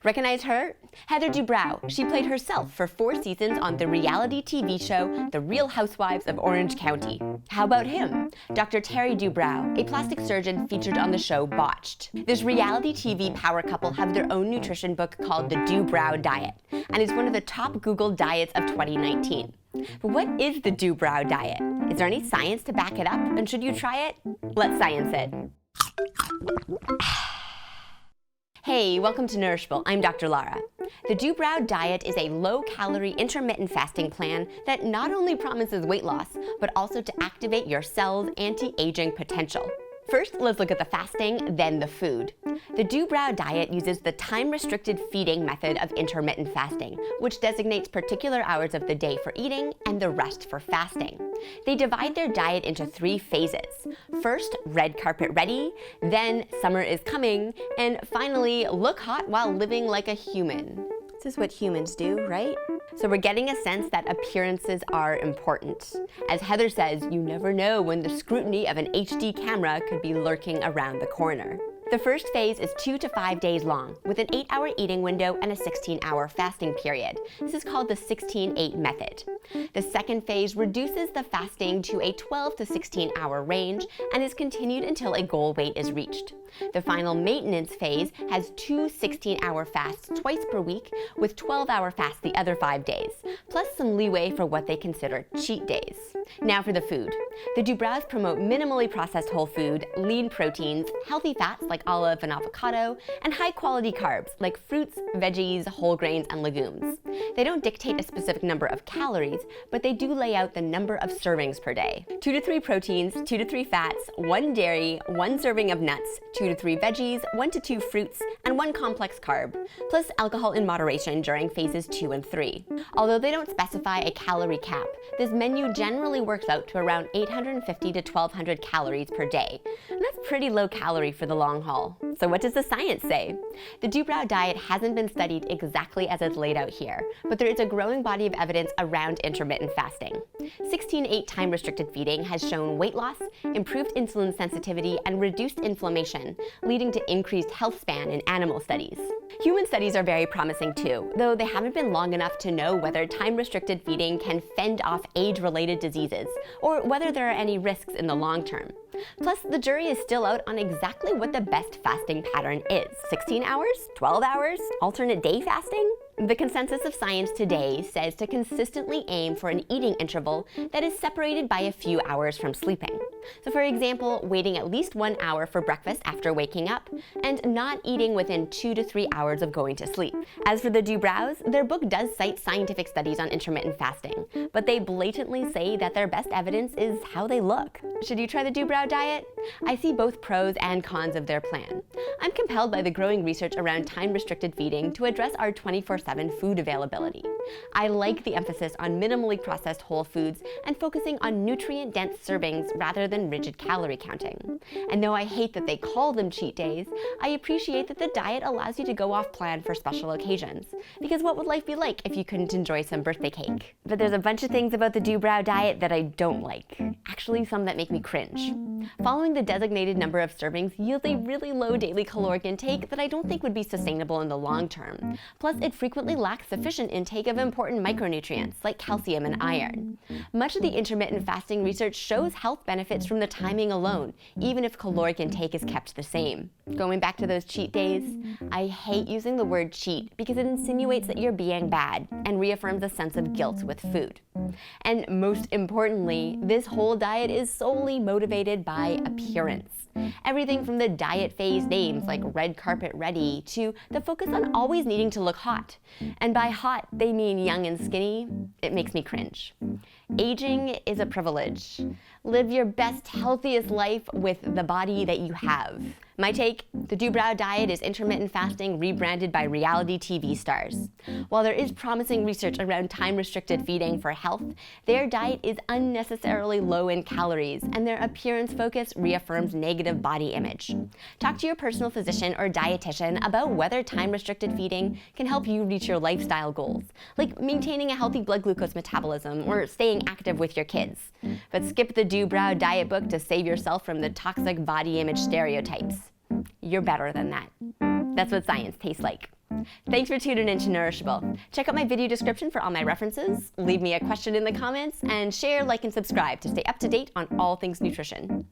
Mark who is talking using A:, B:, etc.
A: Recognize her? Heather Dubrow. She played herself for 4 seasons on the reality TV show The Real Housewives of Orange County. How about him? Dr. Terry Dubrow, a plastic surgeon featured on the show Botched. This reality TV power couple have their own nutrition book called the Dubrow Diet, and is one of the top Googled diets of 2019. But what is the Dubrow Diet? Is there any science to back it up? And should you try it? Let's science it. Hey, welcome to Nourishable. I'm Dr. Lara. The Dubrow Diet is a low-calorie intermittent fasting plan that not only promises weight loss, but also to activate your cell's anti-aging potential. First, let's look at the fasting, then the food. The Dubrow Diet uses the time-restricted feeding method of intermittent fasting, which designates particular hours of the day for eating and the rest for fasting. They divide their diet into 3 phases. First, red carpet ready, then summer is coming, and finally, look hot while living like a human. This is what humans do, right? So we're getting a sense that appearances are important. As Heather says, you never know when the scrutiny of an HD camera could be lurking around the corner. The first phase is 2 to 5 days long, with an 8-hour eating window and a 16-hour fasting period. This is called the 16-8 method. The second phase reduces the fasting to a 12 to 16-hour range and is continued until a goal weight is reached. The final maintenance phase has 2 16-hour fasts twice per week, with 12-hour fasts the other 5 days, plus some leeway for what they consider cheat days. Now for the food. The Dubrows promote minimally processed whole food, lean proteins, healthy fats like olive and avocado, and high-quality carbs like fruits, veggies, whole grains, and legumes. They don't dictate a specific number of calories, but they do lay out the number of servings per day. 2 to 3 proteins, 2 to 3 fats, 1 dairy, 1 serving of nuts, 2 to 3 veggies, 1 to 2 fruits, and 1 complex carb, plus alcohol in moderation during phases 2 and 3. Although they don't specify a calorie cap, this menu generally works out to around 850 to 1200 calories per day, and that's pretty low calorie for the long haul. So what does the science say? The Dubrow diet hasn't been studied exactly as it's laid out here, but there is a growing body of evidence around intermittent fasting. 16-8 time-restricted feeding has shown weight loss, improved insulin sensitivity, and reduced inflammation, leading to increased health span in animal studies. Human studies are very promising too, though they haven't been long enough to know whether time-restricted feeding can fend off age-related diseases, or whether there are any risks in the long term. Plus, the jury is still out on exactly what the best fasting pattern is. 16 hours? 12 hours? Alternate day fasting? The consensus of science today says to consistently aim for an eating interval that is separated by a few hours from sleeping. So for example, waiting at least 1 hour for breakfast after waking up, and not eating within 2 to 3 hours of going to sleep. As for the Dubrows, their book does cite scientific studies on intermittent fasting, but they blatantly say that their best evidence is how they look. Should you try the Dubrow diet? I see both pros and cons of their plan. I'm compelled by the growing research around time-restricted feeding to address our 24/7 food availability. I like the emphasis on minimally processed whole foods and focusing on nutrient-dense servings rather than rigid calorie counting. And though I hate that they call them cheat days, I appreciate that the diet allows you to go off plan for special occasions. Because what would life be like if you couldn't enjoy some birthday cake? But there's a bunch of things about the Dubrow diet that I don't like. Actually, some that make me cringe. Following the designated number of servings yields a really low daily caloric intake that I don't think would be sustainable in the long term. Plus, it frequently lacks sufficient intake of important micronutrients like calcium and iron. Much of the intermittent fasting research shows health benefits from the timing alone, even if caloric intake is kept the same. Going back to those cheat days, I hate using the word cheat because it insinuates that you're being bad and reaffirms a sense of guilt with food. And most importantly, this whole diet is solely motivated by appearance. Everything from the diet phase names like red carpet ready to the focus on always needing to look hot. And by hot, they mean young and skinny. It makes me cringe. Aging is a privilege. Live your best, healthiest life with the body that you have. My take, the Dubrow diet is intermittent fasting rebranded by reality TV stars. While there is promising research around time-restricted feeding for health, their diet is unnecessarily low in calories, and their appearance focus reaffirms negative body image. Talk to your personal physician or dietitian about whether time-restricted feeding can help you reach your lifestyle goals, like maintaining a healthy blood glucose metabolism or staying active with your kids. But skip the Dubrow diet book to save yourself from the toxic body image stereotypes. You're better than that. That's what science tastes like. Thanks for tuning in to Nourishable. Check out my video description for all my references, leave me a question in the comments, and share, like, and subscribe to stay up to date on all things nutrition.